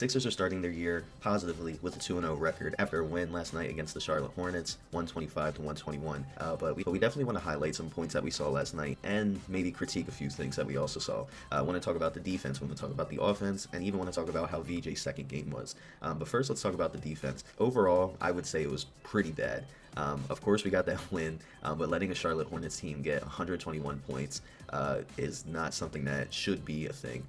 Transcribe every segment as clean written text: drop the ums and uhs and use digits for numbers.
Sixers are starting their year positively with a 2-0 record after a win last night against the Charlotte Hornets, 125 to 121. But we definitely want to highlight some points that we saw last night and maybe critique a few things that we also saw. I want to talk about the defense, we want to talk about the offense, and even want to talk about how VJ's second game was. But first, let's talk about the defense. Overall, I would say it was pretty bad. Of course, we got that win, but letting a Charlotte Hornets team get 121 points is not something that should be a thing.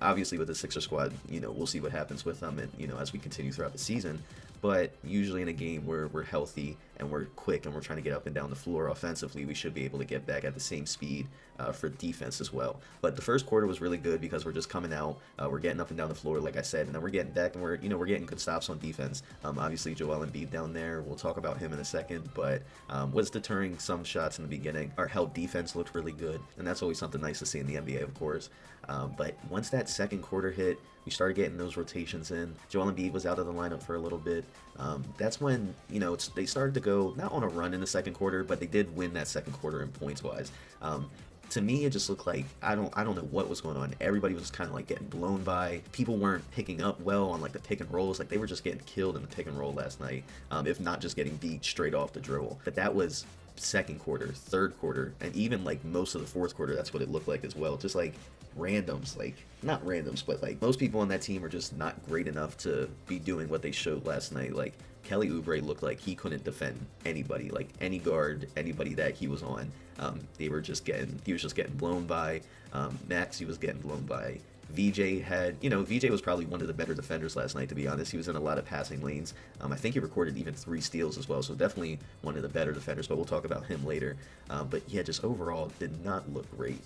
Obviously, with the Sixer squad, we'll see what happens with them, and as we continue throughout the season. But usually in a game where we're healthy and we're quick and we're trying to get up and down the floor offensively, we should be able to get back at the same speed for defense as well. But the first quarter was really good because we're just coming out, we're getting up and down the floor, like I said, and then we're getting back and we're getting good stops on defense. Obviously, Joel Embiid down there, we'll talk about him in a second, but was deterring some shots in the beginning. Our help defense looked really good, and that's always something nice to see in the NBA, of course. But once that second quarter hit, we started getting those rotations in. Joel Embiid was out of the lineup for a little bit. That's when, they started to go, not on a run in the second quarter, but they did win that second quarter in points-wise. To me, it just looked like, I don't know what was going on. Everybody was kind of like getting blown by. People weren't picking up well on like the pick and rolls. Like they were just getting killed in the pick and roll last night, if not just getting beat straight off the dribble. But that was second quarter, third quarter, and even like most of the fourth quarter. That's what it looked like as well. Just like randoms, like not randoms, but like most people on that team are just not great enough to be doing what they showed last night. Like Kelly Oubre looked like he couldn't defend anybody, like any guard, anybody that he was on. He was just getting blown by. Maxey was getting blown by. VJ was probably one of the better defenders last night, to be honest. He was in a lot of passing lanes. I think he recorded even 3 steals as well, so definitely one of the better defenders, but we'll talk about him later. But yeah, just overall did not look great.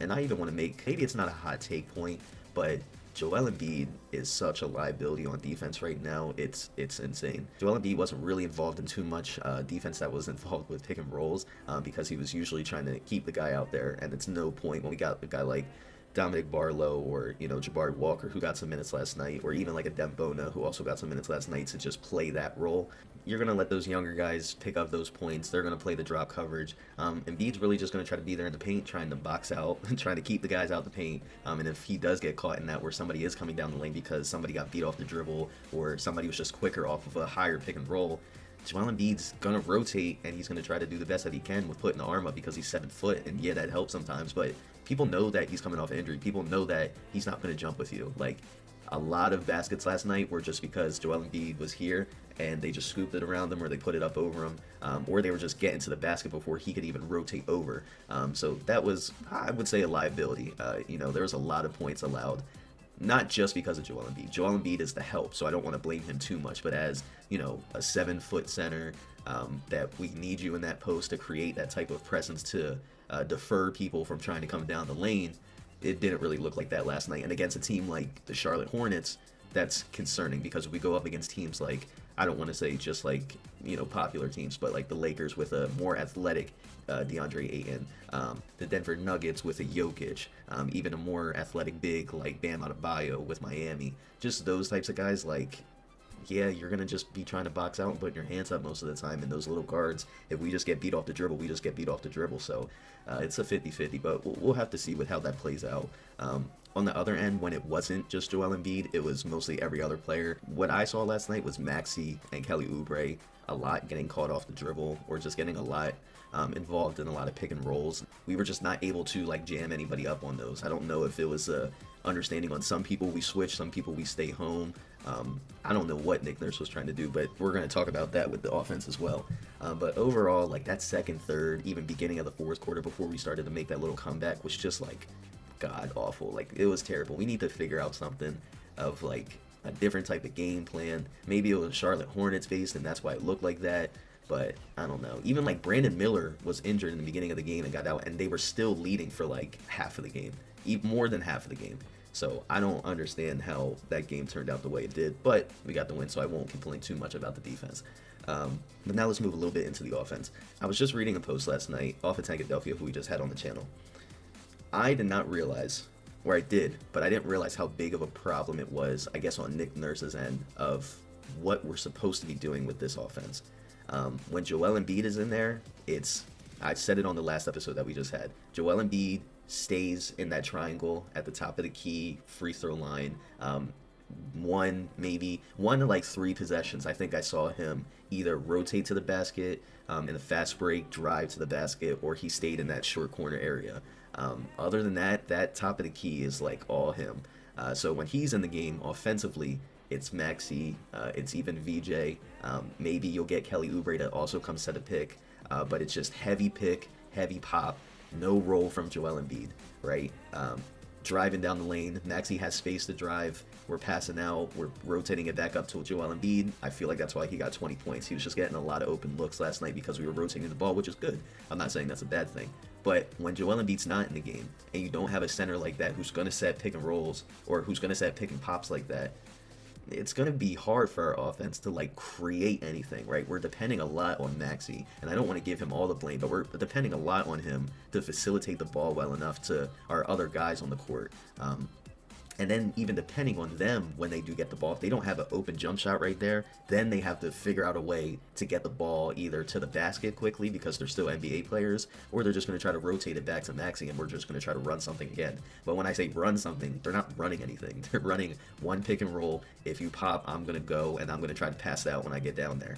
And I even want to make, maybe it's not a hot take point, but Joel Embiid is such a liability on defense right now. It's insane. Joel Embiid wasn't really involved in too much defense that was involved with pick and rolls because he was usually trying to keep the guy out there, and it's no point when we got a guy like Dominic Barlow or Jabari Walker, who got some minutes last night, or even like a Dembona, who also got some minutes last night, to just play that role. You're going to let those younger guys pick up those points. They're going to play the drop coverage. Embiid's really just going to try to be there in the paint, trying to box out, trying to keep the guys out the paint. And if he does get caught in that where somebody is coming down the lane because somebody got beat off the dribble or somebody was just quicker off of a higher pick and roll, Joel Embiid's gonna rotate and he's gonna try to do the best that he can with putting the arm up because he's 7 foot, and yeah, that helps sometimes, but people know that he's coming off injury. People know that he's not gonna jump with you. Like, a lot of baskets last night were just because Joel Embiid was here and they just scooped it around him, or they put it up over him, or they were just getting to the basket before he could even rotate over. So that was, I would say, a liability. There was a lot of points allowed. Not just because of Joel Embiid. Joel Embiid is the help, so I don't want to blame him too much. But as, a 7-foot center, that we need you in that post to create that type of presence to defer people from trying to come down the lane. It didn't really look like that last night. And against a team like the Charlotte Hornets, that's concerning because we go up against teams like, I don't want to say just like, popular teams, but like the Lakers with a more athletic DeAndre Ayton, the Denver Nuggets with a Jokic, even a more athletic big like Bam Adebayo with Miami. Just those types of guys, like, yeah, you're going to just be trying to box out and put your hands up most of the time. And those little guards, if we just get beat off the dribble, we just get beat off the dribble. So it's a 50-50, but we'll have to see how that plays out. On the other end, when it wasn't just Joel Embiid, it was mostly every other player. What I saw last night was Maxey and Kelly Oubre a lot getting caught off the dribble, or just getting a lot involved in a lot of pick and rolls. We were just not able to like jam anybody up on those. I don't know if it was a understanding on some people we switch, some people we stay home. I don't know what Nick Nurse was trying to do, but we're going to talk about that with the offense as well. But overall, like that second, third, even beginning of the fourth quarter before we started to make that little comeback was just like god awful. Like, it was terrible. We need to figure out something of like a different type of game plan. Maybe it was Charlotte Hornets based and that's why it looked like that. But I don't know. Even like Brandon Miller was injured in the beginning of the game and got out, and they were still leading for like half of the game, even more than half of the game. So I don't understand how that game turned out the way it did, but we got the win, so I won't complain too much about the defense. But now let's move a little bit into the offense. I was just reading a post last night off of Tankadelphia, who we just had on the channel. I did not realize, or I did, but I didn't realize how big of a problem it was, I guess, on Nick Nurse's end of what we're supposed to be doing with this offense. When Joel Embiid is in there, I said it on the last episode that we just had. Joel Embiid stays in that triangle at the top of the key free throw line. maybe one to like 3 possessions, I think I saw him either rotate to the basket in a fast break, drive to the basket, or he stayed in that short corner area. Other than that, that top of the key is like all him. So when he's in the game offensively, it's Maxi, it's even VJ. Maybe you'll get Kelly Oubre to also come set a pick, but it's just heavy pick, heavy pop, no roll from Joel Embiid, right? Driving down the lane, Maxi has space to drive. We're passing out, we're rotating it back up to Joel Embiid. I feel like that's why he got 20 points. He was just getting a lot of open looks last night because we were rotating the ball, which is good. I'm not saying that's a bad thing. But when Joel Embiid's not in the game, and you don't have a center like that who's going to set pick and rolls, or who's going to set pick and pops like that, it's going to be hard for our offense to like create anything, right? We're depending a lot on Maxi, and I don't want to give him all the blame, but we're depending a lot on him to facilitate the ball well enough to our other guys on the court. And then even depending on them when they do get the ball, if they don't have an open jump shot right there, then they have to figure out a way to get the ball either to the basket quickly because they're still NBA players, or they're just going to try to rotate it back to Maxi and we're just going to try to run something again. But when I say run something, they're not running anything. They're running one pick and roll. If you pop, I'm going to go and I'm going to try to pass it out when I get down there.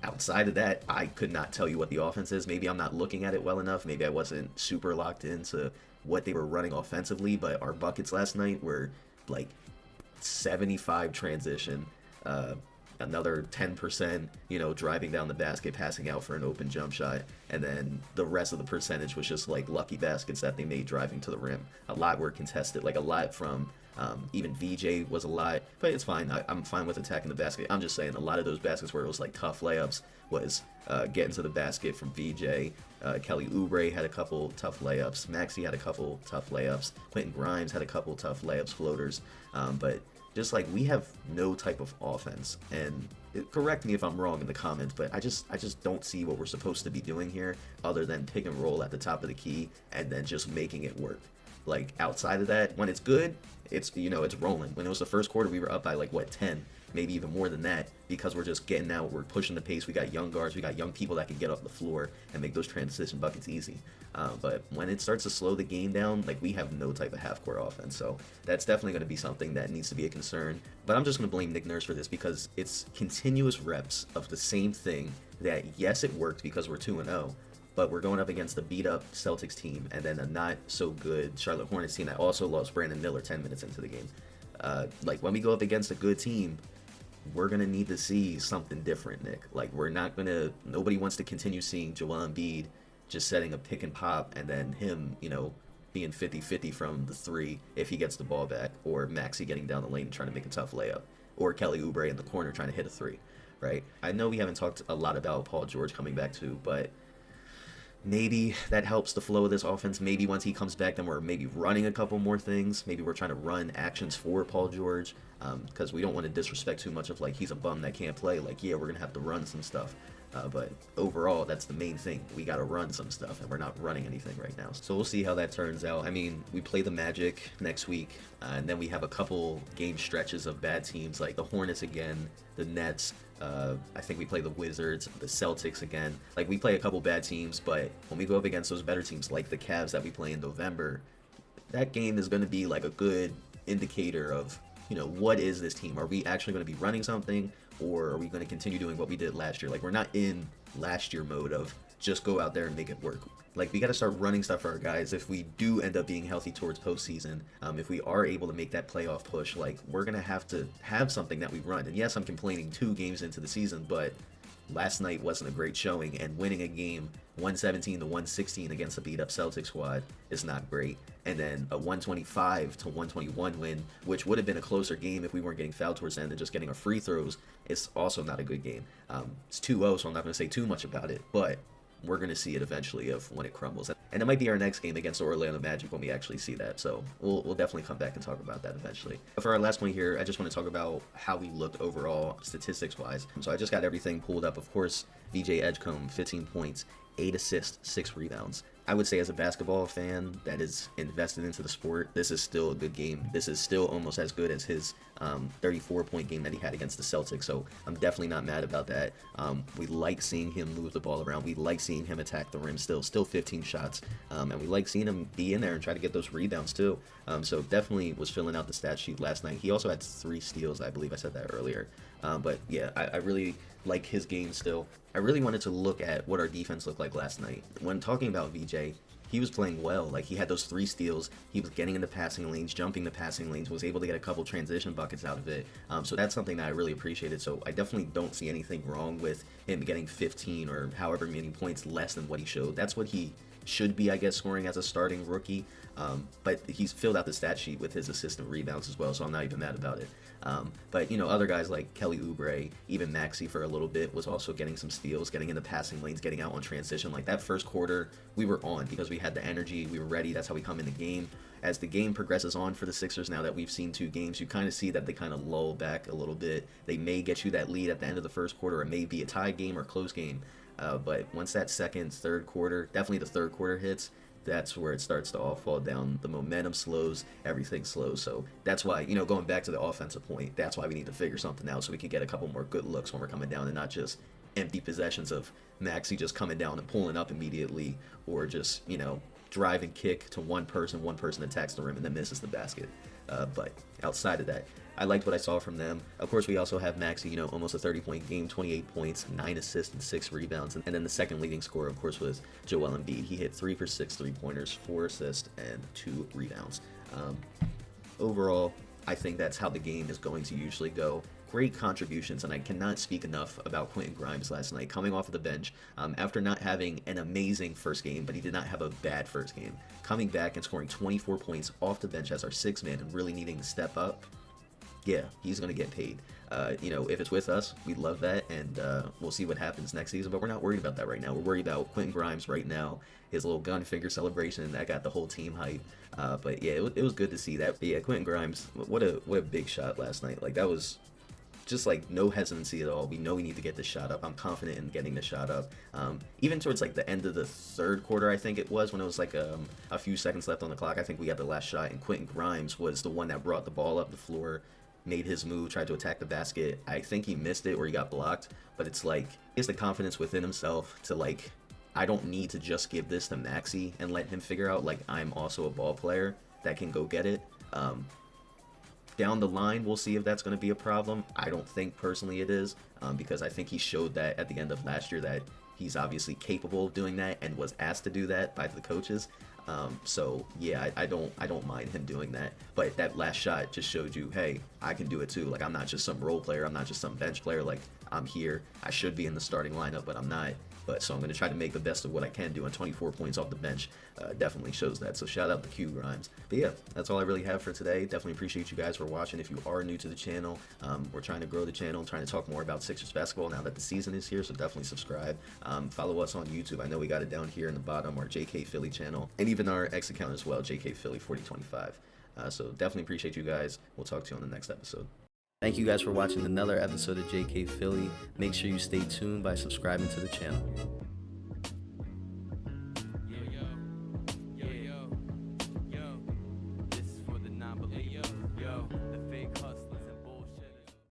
Outside of that, I could not tell you what the offense is. Maybe I'm not looking at it well enough. Maybe I wasn't super locked into what they were running offensively, but our buckets last night were like 75 transition, another 10%, driving down the basket, passing out for an open jump shot, and then the rest of the percentage was just like lucky baskets that they made driving to the rim. A lot were contested, like a lot from even VJ was a lot, but it's fine. I'm fine with attacking the basket. I'm just saying a lot of those baskets where it was like tough layups was getting to the basket from VJ. Kelly Oubre had a couple tough layups. Maxi had a couple tough layups. Quentin Grimes had a couple tough layups, floaters. But just like we have no type of offense. And correct me if I'm wrong in the comments, but I just don't see what we're supposed to be doing here other than pick and roll at the top of the key and then just making it work. Like outside of that, when it's good, it's it's rolling. When it was the first quarter, we were up by 10, maybe even more than that, because we're just getting out, we're pushing the pace. We got young guards, we got young people that can get off the floor and make those transition buckets easy. But when it starts to slow the game down, we have no type of half-court offense. So that's definitely going to be something that needs to be a concern. But I'm just going to blame Nick Nurse for this because it's continuous reps of the same thing that, yes, it worked because we're 2-0. But we're going up against a beat-up Celtics team and then a not-so-good Charlotte Hornets team that also lost Brandon Miller 10 minutes into the game. When we go up against a good team, we're going to need to see something different, Nick. We're not going to... Nobody wants to continue seeing Joel Embiid just setting a pick and pop and then him, being 50-50 from the three if he gets the ball back, or Maxi getting down the lane and trying to make a tough layup, or Kelly Oubre in the corner trying to hit a three, right? I know we haven't talked a lot about Paul George coming back too, but... maybe that helps the flow of this offense. Maybe once he comes back, then we're maybe running a couple more things. Maybe we're trying to run actions for Paul George because we don't want to disrespect too much of he's a bum that can't play. Yeah, we're going to have to run some stuff. But overall, that's the main thing. We got to run some stuff, and we're not running anything right now. So we'll see how that turns out. I mean, we play the Magic next week, and then we have a couple game stretches of bad teams like the Hornets again, the Nets. I think we play the Wizards, the Celtics again. We play a couple bad teams, but when we go up against those better teams like the Cavs that we play in November, that game is going to be a good indicator of, what is this team? Are we actually going to be running something, or are we going to continue doing what we did last year? We're not in last year mode of just go out there and make it work. We got to start running stuff for our guys. If we do end up being healthy towards postseason, if we are able to make that playoff push, we're going to have something that we run. And yes, I'm complaining 2 games into the season, but last night wasn't a great showing, and winning a game 117 to 116 against a beat-up Celtics squad is not great. And then a 125 to 121 win, which would have been a closer game if we weren't getting fouled towards the end and just getting our free throws, is also not a good game. It's 2-0, so I'm not going to say too much about it, but we're going to see it eventually of when it crumbles. And it might be our next game against the Orlando Magic when we actually see that. So we'll definitely come back and talk about that eventually. But for our last point here, I just want to talk about how we looked overall statistics-wise. So I just got everything pulled up. Of course, VJ Edgecombe, 15 points, 8 assists, 6 rebounds. I would say as a basketball fan that is invested into the sport, this is still a good game. This is still almost as good as his 34-point game that he had against the Celtics. So I'm definitely not mad about that. We like seeing him move the ball around. We like seeing him attack the rim still 15 shots. And we like seeing him be in there and try to get those rebounds too. So definitely was filling out the stat sheet last night. He also had 3 steals, I believe I said that earlier. But yeah, I really like his game still. I really wanted to look at what our defense looked like last night. When talking about VJ, he was playing well. Like, he had those 3 steals. He was getting in the passing lanes, jumping the passing lanes, was able to get a couple transition buckets out of it. So that's something that I really appreciated. So I definitely don't see anything wrong with him getting 15 or however many points less than what he showed. That's what he should be, I guess, scoring as a starting rookie. But he's filled out the stat sheet with his assist and rebounds as well, so I'm not even mad about it. But, you know, other guys like Kelly Oubre, even Maxey for a little bit, was also getting some steals, getting in the passing lanes, getting out on transition. Like, that first quarter, we were on because we had the energy, we were ready, that's how we come in the game. As the game progresses on for the Sixers, now that we've seen 2 games, you kind of see that they kind of lull back a little bit. They may get you that lead at the end of the first quarter, it may be a tie game or close game. But once that second, third quarter, definitely the third quarter hits, that's where it starts to all fall down. The momentum slows, everything slows. So that's why, you know, going back to the offensive point, that's why we need to figure something out so we can get a couple more good looks when we're coming down and not just empty possessions of Maxey just coming down and pulling up immediately, or just, you know, drive and kick to one person attacks the rim and then misses the basket. But outside of that, I liked what I saw from them. Of course, we also have Maxey, you know, almost a 30-point game, 28 points, 9 assists, and 6 rebounds. And then the second leading scorer, of course, was Joel Embiid. He hit 3 for 6 3-pointers, 4 assists, and 2 rebounds. Overall, I think that's how the game is going to usually go. Great contributions, and I cannot speak enough about Quentin Grimes last night, coming off of the bench after not having an amazing first game, but he did not have a bad first game. Coming back and scoring 24 points off the bench as our 6th man and really needing to step up. Yeah, he's going to get paid. You know, if it's with us, we love that, and we'll see what happens next season, but we're not worried about that right now. We're worried about Quentin Grimes right now, his little gun finger celebration, that got the whole team hype. But yeah, it was good to see that. But yeah, Quentin Grimes, what a big shot last night. Like, that was just like no hesitancy at all. We know we need to get this shot up. I'm confident in getting the shot up. Even towards like the end of the third quarter, I think it was, when it was like a few seconds left on the clock, I think we got the last shot, and Quentin Grimes was the one that brought the ball up the floor, made his move, tried to attack the basket. I think he missed it or he got blocked, but it's like, he has the confidence within himself to, like, I don't need to just give this to Maxey and let him figure out, like, I'm also a ball player that can go get it. Down the line, we'll see if that's going to be a problem. I don't think personally it is, because I think he showed that at the end of last year that he's obviously capable of doing that and was asked to do that by the coaches. So yeah, I don't mind him doing that. But that last shot just showed you, hey, I can do it too. Like, I'm not just some role player. I'm not just some bench player. Like, I'm here. I should be in the starting lineup, but I'm not. But so I'm going to try to make the best of what I can do, and 24 points off the bench definitely shows that. So shout out to Q Grimes. But yeah, that's all I really have for today. Definitely appreciate you guys for watching. If you are new to the channel, we're trying to grow the channel, trying to talk more about Sixers basketball now that the season is here, so definitely subscribe. Follow us on YouTube. I know we got it down here in the bottom, our JK Philly channel, and even our X account as well, JK Philly 4025. So definitely appreciate you guys. We'll talk to you on the next episode. Thank you guys for watching another episode of JK Philly. Make sure you stay tuned by subscribing to the channel.